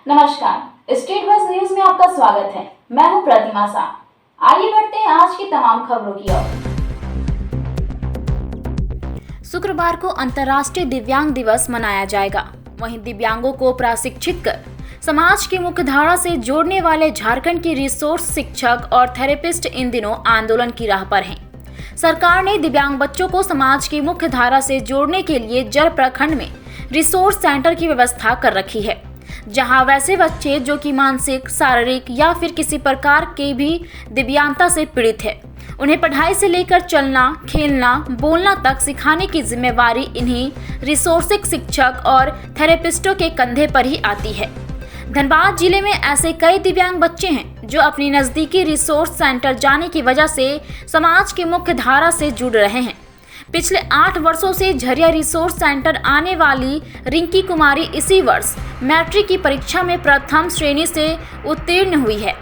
नमस्कार, state bus news में आपका स्वागत है। मैं हूं प्रतिमा शाह। आइए बढ़ते हैं आज की तमाम खबरों की ओर। शुक्रवार को अंतर्राष्ट्रीय दिव्यांग दिवस मनाया जाएगा। वहीं दिव्यांगों को प्रशिक्षित कर समाज की मुख्यधारा से जोड़ने वाले झारखंड के रिसोर्स शिक्षक और थेरेपिस्ट इन दिनों आंदोलन की राह पर हैं। सरकार ने दिव्यांग बच्चों को समाज की मुख्यधारा से जोड़ने के लिए जर प्रखंड में रिसोर्स सेंटर की व्यवस्था कर रखी है, जहां वैसे बच्चे जो कि मानसिक, शारीरिक या फिर किसी प्रकार के भी दिव्यांगता से पीड़ित है, उन्हें पढ़ाई से लेकर चलना, खेलना, बोलना तक सिखाने की जिम्मेवारी इन्हीं रिसोर्सिक शिक्षक और थेरेपिस्टों के कंधे पर ही आती है। धनबाद जिले में ऐसे कई दिव्यांग बच्चे हैं जो अपनी नज़दीकी रिसोर्स सेंटर जाने की वजह से समाज की मुख्य धारा से जुड़ रहे हैं। पिछले 8 वर्षों से झरिया रिसोर्स सेंटर आने वाली रिंकी कुमारी इसी वर्ष मैट्रिक की परीक्षा में प्रथम श्रेणी से उत्तीर्ण हुई है।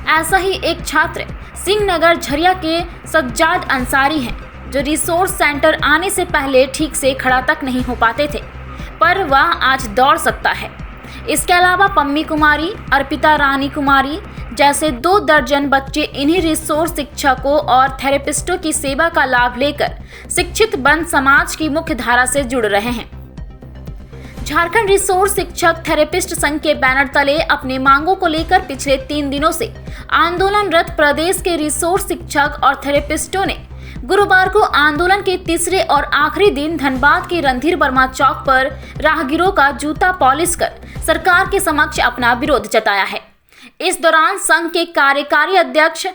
ऐसा ही एक छात्र सिंह नगर झरिया के सज्जाद अंसारी हैं, जो रिसोर्स सेंटर आने से पहले ठीक से खड़ा तक नहीं हो पाते थे, पर वह आज दौड़ सकता है। इसके अलावा पम्मी कुमारी, अर्पिता रानी कुमारी जैसे 2 दर्जन बच्चे इन्हीं रिसोर्स शिक्षकों और थेरेपिस्टों की सेवा का लाभ लेकर शिक्षित बन समाज की मुख्य धारा से जुड़ रहे हैं। झारखंड रिसोर्स शिक्षक थेरेपिस्ट संघ के बैनर तले अपने मांगों को लेकर पिछले 3 दिनों से आंदोलनरत प्रदेश के रिसोर्स शिक्षक और थेरेपिस्टों ने गुरुवार को आंदोलन के तीसरे और आखिरी दिन धनबाद के रणधीर वर्मा चौक पर राहगीरों का जूता पॉलिश कर सरकार के समक्ष अपना विरोध जताया है। इस दौरान संघ के कार्यकारी अध्यक्ष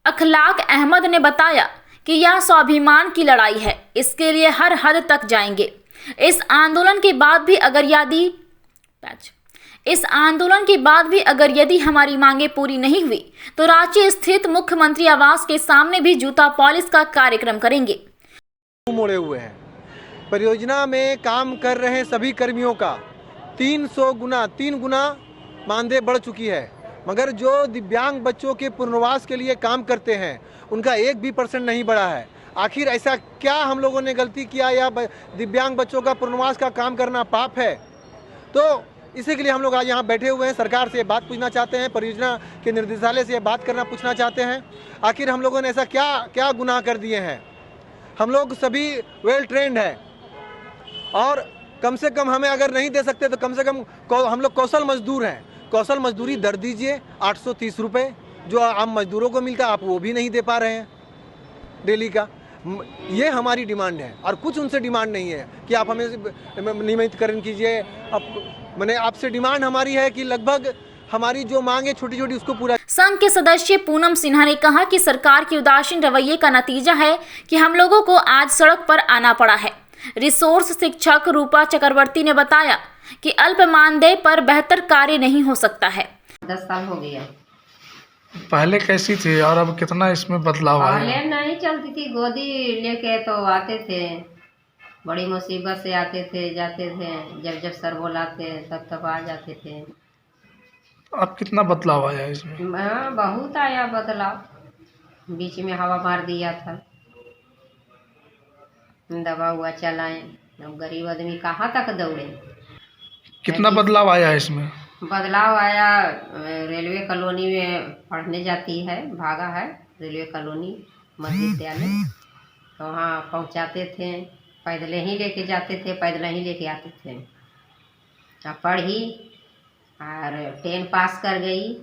अखलाक अहमद ने बताया कि यह स्वाभिमान की लड़ाई है, इसके लिए हर हद तक जाएंगे। इस आंदोलन के बाद भी अगर यदि हमारी मांगे पूरी नहीं हुई तो रांची स्थित मुख्यमंत्री आवास के सामने भी जूता पॉलिश का कार्यक्रम करेंगे। मोड़े हुए हैं। परियोजना में काम कर रहे सभी कर्मियों का 3 गुना मानदेय बढ़ चुकी है, मगर जो दिव्यांग बच्चों के पुनर्वास के लिए काम करते हैं उनका 1% भी नहीं बढ़ा है। आखिर ऐसा क्या हम लोगों ने गलती किया या दिव्यांग बच्चों का पुनर्वास का काम करना पाप है? तो इसी के लिए हम लोग आज यहाँ बैठे हुए हैं। सरकार से ये बात पूछना चाहते हैं, परियोजना के निर्देशालय से ये बात पूछना चाहते हैं, आखिर हम लोगों ने ऐसा क्या गुनाह कर दिए हैं? हम लोग सभी वेल ट्रेंड हैं और कम से कम हमें अगर नहीं दे सकते तो कम से कम हम लोग कौशल मजदूर हैं। कौशल मजदूरी दर दीजिए 830 रुपये जो आम मजदूरों को मिलता है, आप वो भी नहीं दे पा रहे हैं डेली का। ये हमारी डिमांड है और कुछ उनसे डिमांड नहीं है कि आप हमें नियमितकरण कीजिए। मैंने आपसे डिमांड हमारी है कि लगभग हमारी जो मांग है छोटी छोटी उसको पूरा। संघ के सदस्य पूनम सिन्हा ने कहा कि सरकार के उदासीन रवैये का नतीजा है कि हम लोगों को आज सड़क पर आना पड़ा है। रिसोर्स शिक्षक रूपा चक्रवर्ती ने बताया कि अल्प मानदेय पर बेहतर कार्य नहीं हो सकता है। 10 साल हो गया। पहले कैसी थी और अब कितना इसमें बदलाव आया? पहले नहीं चलती थी, गोदी लेके तो आते थे, बड़ी मुसीबत से आते थे जाते थे, जब सर बुलाते तब आ जाते थे। अब कितना बदलाव आया इसमें? बहुत आया बदलाव। बीच में हवा मार दिया था, दवा हुआ चलाएं। अब गरीब आदमी कहाँ तक दौड़े? कितना बदलाव आया इसमें? बदलाव आया, रेलवे कॉलोनी में पढ़ने जाती है, भागा है रेलवे कॉलोनी मध्य विद्यालय, तो वहाँ पहुँचाते थे, पैदल ही लेके जाते थे, पैदल ही लेके आते थे। पढ़ी और 10 पास कर गई।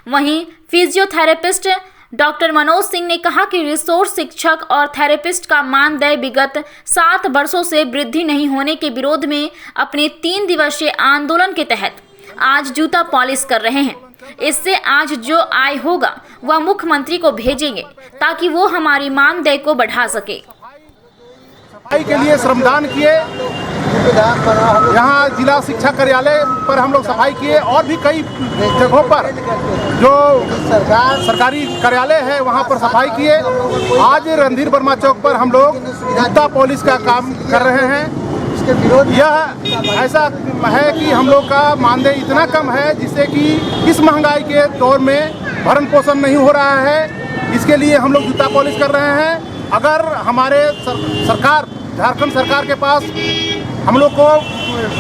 वहीं फिजियोथेरेपिस्ट डॉक्टर मनोज सिंह ने कहा कि रिसोर्स शिक्षक और थेरेपिस्ट का मानदेय विगत 7 वर्षों से वृद्धि नहीं होने के विरोध में अपने 3 दिवसीय आंदोलन के तहत आज जूता पॉलिश कर रहे हैं। इससे आज जो आय होगा वह मुख्यमंत्री को भेजेंगे ताकि वो हमारी मानदेय को बढ़ा सके। सफाई के लिए श्रमदान किए, यहाँ जिला शिक्षा कार्यालय पर हम लोग सफाई किए और भी कई जगहों पर जो सरकारी कार्यालय है वहाँ पर सफाई किए। आज रणधीर वर्मा चौक पर हम लोग जूता पॉलिश का काम कर रहे हैं। यह ऐसा है कि हम लोग का मानदेय इतना कम है जिससे कि इस महंगाई के दौर में भरण पोषण नहीं हो रहा है। इसके लिए हम लोग जूता पॉलिश कर रहे हैं। अगर हमारे सरकार, झारखंड सरकार के पास हम लोग को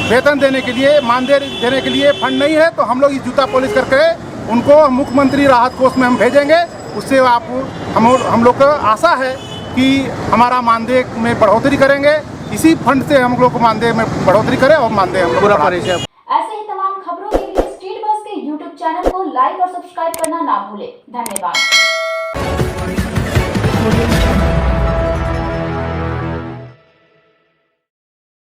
वेतन देने के लिए, मानदेय देने के लिए फंड नहीं है, तो हम लोग इस जूता पॉलिश करके उनको मुख्यमंत्री राहत कोष में हम भेजेंगे। उससे आप हम लोग को आशा है कि हमारा मानदेय में बढ़ोतरी करेंगे। इसी फंड से हम लोग को मानदेय में बढ़ोतरी करें और मानदेय हम लोग पूरा बढ़ा दें। ऐसे ही तमाम खबरों के लिए स्ट्रीट बस के YouTube चैनल को लाइक और सब्सक्राइब करना ना भूलें। धन्यवाद।